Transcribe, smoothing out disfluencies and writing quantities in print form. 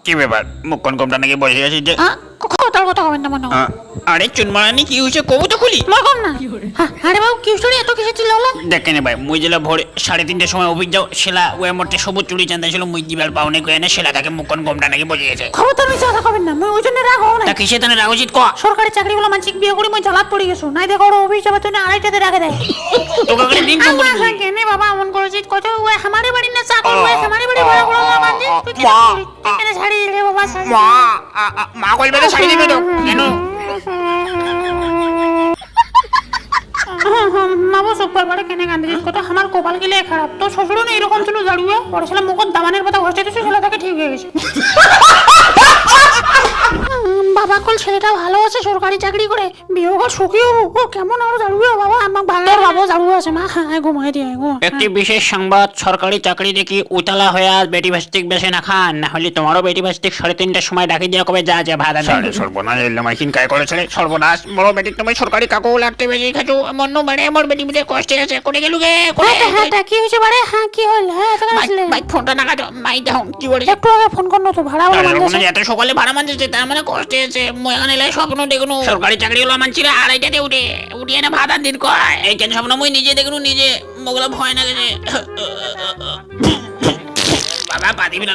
কি ব্যাপার মুখখন কমটা নাকি বসে আছিস যে? কথার কথা হবেন না মনে হয়। আরে চুনমারানি কি হয়েছে কবু তো খুলি। মরকম না। আরে বাবু কি স্টোরি এত কিছু ছিল হলো? দেখে নে ভাই মুই জেলা ভোরে 3:30টার সময় অফিস যাও সেলা ওই মরতে সবুজ চুরি চান্দা ছিল মুই দিবার পাওনে কই এনে সেলা তাকে মুখখন কমটা নাকি বসে গেছে। খবরদার মিছা কথা কবেন না, মই ওই জন্য রাগ হও না। তা কিসে তানে রাগ উচিত ক? সরকারি চাকরিগুলো মানসিক বিয়ে করে মই জ্বালাত পড়ে গেছো, নাই দেখো ওর অফিস যাবে তুমি 2:30টাতে রাখে দেয়। তোকে করে দিন কম করে কেনে বাবা এমন করেছিস কত ওই আমারে বাড়ি না চাকর ওই আমারে বাড়ি ভাড়া করে না মানে তুই কেন ছাড়ি দিলে বাবা? মা কইবে তো ছাড়ি দিবে তো কেন? মাবো সুপার বাড়ি কেনে কান্দিস কত আমার কপাল গেলে খারাপ। তো শ্বশুরও না এরকম ছিল জাড়ুয়া পড়াশোনা মুখত দামানের কথা ঘষতে তো ছেলে তাকে ঠিক হয়ে গেছে। বাবা কল ছেলেটা ভালো আছে সরকারি চাকরি করে বিয়ে ঘর সুখী হবো। ও কেমন আর জাড়ুয়া বাবা আমার ভালো বাবু জাড়ুয়া আছে মা হ্যাঁ ঘুমাই দিয়ে গো। একটি বিশেষ সংবাদ সরকারি চাকরি দেখি উতলা হয়ে আজ বেটি ভাস্তিক বেশে না খান না হলে তোমারও বেটি ভাস্তিক 3:30টার সময় ডাকি দিয়ে কবে যা যা ভাত আনতে। সর্বনাশ এলাম আইকিন কাই করেছে সর্বনাশ বড় বেটি তুমি সরকারি কাকু লাগতে বেশি খাচু মন্ন মানে আমার বেটি বিদে কষ্টে আছে করে গেলু গে করে। হ্যাঁ কি হয়েছে বারে? হ্যাঁ কি হল? হ্যাঁ ভাই ফোনটা না কাটো মাই দাও কি বলে একটু আগে ফোন করলো তো ভাড়া মানে এত সকালে ভাড়া মানছে তার মানে কষ্টে আছে মই এখানে এলে স্বপ্ন দেখুন সরকারি চাকরি হলো মানছিল 2:30টাতে উঠে না ভাত দিন কয় এই কেন স্বপ্ন মই নিজে দেখুন নিজে মোগলা ভয় না গেছে বাবা পাতি বিনা